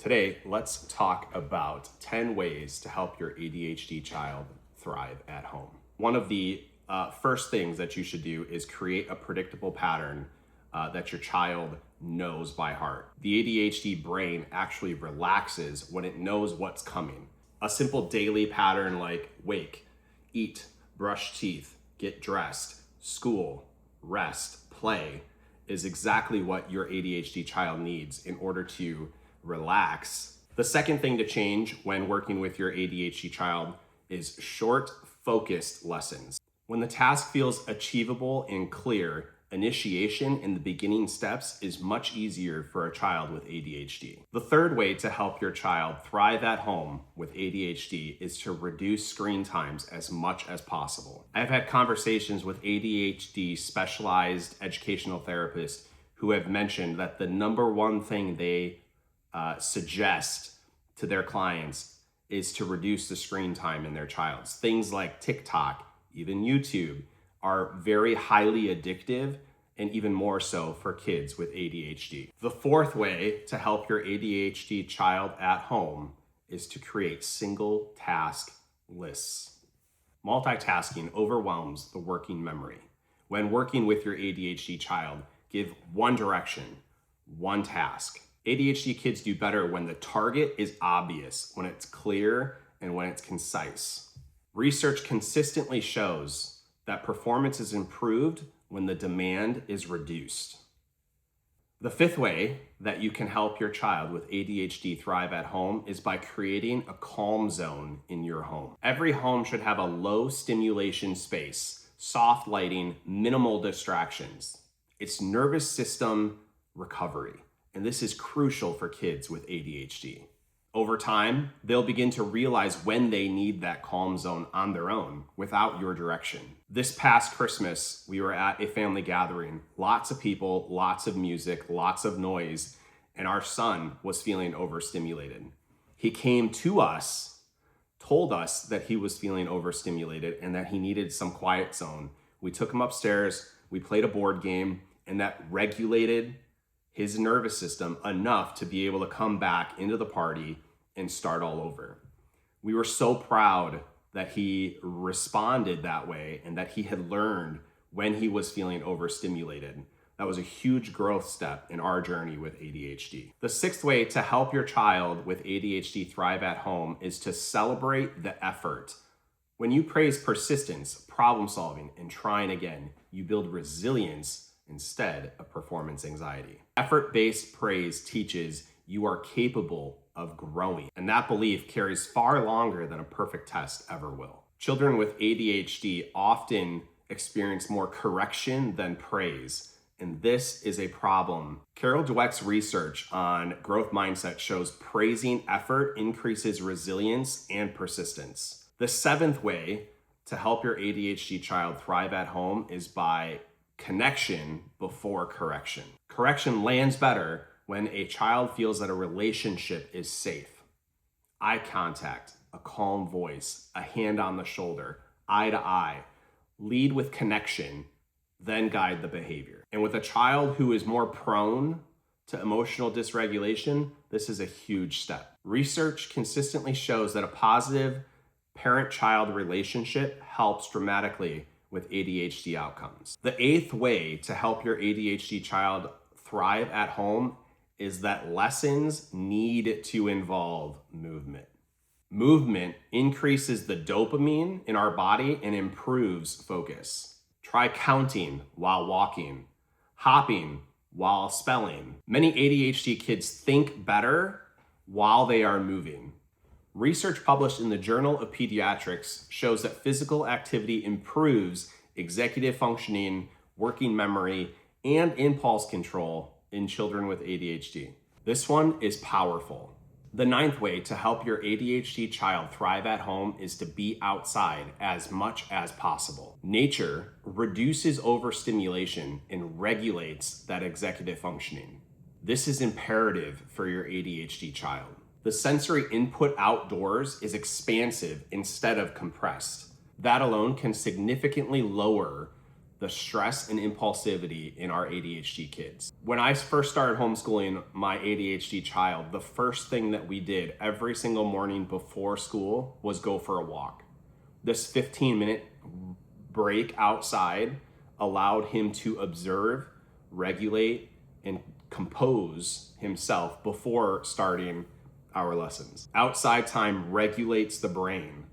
Today, let's talk about 10 ways to help your ADHD child thrive at home. One of the first things that you should do is create a predictable pattern that your child knows by heart. The ADHD brain actually relaxes when it knows what's coming. A simple daily pattern like wake, eat, brush teeth, get dressed, school, rest, play is exactly what your ADHD child needs in order to relax. The second thing to change when working with your ADHD child is short, focused lessons. When the task feels achievable and clear, initiation in the beginning steps is much easier for a child with ADHD. The third way to help your child thrive at home with ADHD is to reduce screen times as much as possible. I've had conversations with ADHD specialized educational therapists who have mentioned that the number one thing they suggest to their clients is to reduce the screen time in their child's. Things like TikTok, even YouTube, are very highly addictive, and even more so for kids with ADHD. The fourth way to help your ADHD child at home is to create single task lists. Multitasking overwhelms the working memory. When working with your ADHD child, give one direction, one task. ADHD kids do better when the target is obvious, when it's clear, and when it's concise. Research consistently shows that performance is improved when the demand is reduced. The fifth way that you can help your child with ADHD thrive at home is by creating a calm zone in your home. Every home should have a low stimulation space, soft lighting, minimal distractions. It's nervous system recovery, and this is crucial for kids with ADHD. Over time, they'll begin to realize when they need that calm zone on their own without your direction. This past Christmas, we were at a family gathering, lots of people, lots of music, lots of noise, and our son was feeling overstimulated. He came to us, told us that he was feeling overstimulated and that he needed some quiet zone. We took him upstairs, we played a board game, and that regulated his nervous system enough to be able to come back into the party and start all over. We were so proud that he responded that way and that he had learned when he was feeling overstimulated. That was a huge growth step in our journey with ADHD. The sixth way to help your child with ADHD thrive at home is to celebrate the effort. When you praise persistence, problem solving, and trying again, you build resilience instead of performance anxiety. Effort-based praise teaches you are capable of growing, and that belief carries far longer than a perfect test ever will. Children with ADHD often experience more correction than praise, and this is a problem. Carol Dweck's research on growth mindset shows praising effort increases resilience and persistence. The seventh way to help your ADHD child thrive at home is by connection before correction. Correction lands better when a child feels that a relationship is safe. Eye contact, a calm voice, a hand on the shoulder, eye to eye. Lead with connection, then guide the behavior. And with a child who is more prone to emotional dysregulation, this is a huge step. Research consistently shows that a positive parent-child relationship helps dramatically with ADHD outcomes. The eighth way to help your ADHD child thrive at home is that lessons need to involve movement. Movement increases the dopamine in our body and improves focus. Try counting while walking, hopping while spelling. Many ADHD kids think better while they are moving. Research published in the Journal of Pediatrics shows that physical activity improves executive functioning, working memory, and impulse control in children with ADHD. This one is powerful. The ninth way to help your ADHD child thrive at home is to be outside as much as possible. Nature reduces overstimulation and regulates that executive functioning. This is imperative for your ADHD child. The sensory input outdoors is expansive instead of compressed. That alone can significantly lower the stress and impulsivity in our ADHD kids. When I first started homeschooling my ADHD child, the first thing that we did every single morning before school was go for a walk. This 15-minute break outside allowed him to observe, regulate, and compose himself before starting our lessons. Outside time regulates the brain.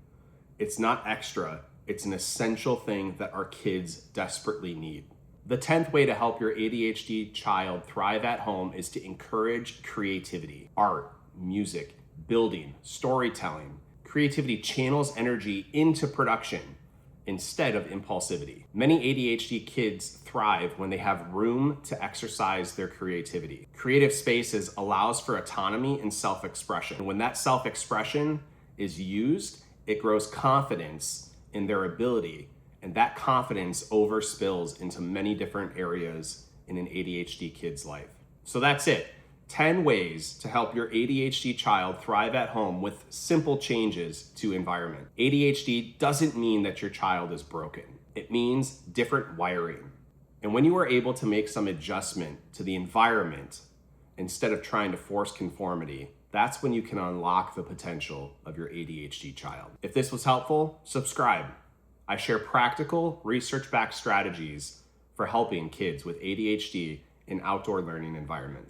It's not extra, it's an essential thing that our kids desperately need. The 10th way to help your ADHD child thrive at home is to encourage creativity. Art, music, building, storytelling. Creativity channels energy into production instead of impulsivity. Many ADHD kids thrive when they have room to exercise their creativity. Creative spaces allows for autonomy and self-expression. When that self-expression is used, it grows confidence in their ability, and that confidence overspills into many different areas in an ADHD kid's life. So that's it. 10 ways to help your ADHD child thrive at home with simple changes to environment. ADHD doesn't mean that your child is broken. It means different wiring. And when you are able to make some adjustment to the environment instead of trying to force conformity, that's when you can unlock the potential of your ADHD child. If this was helpful, subscribe. I share practical, research-backed strategies for helping kids with ADHD in outdoor learning environments.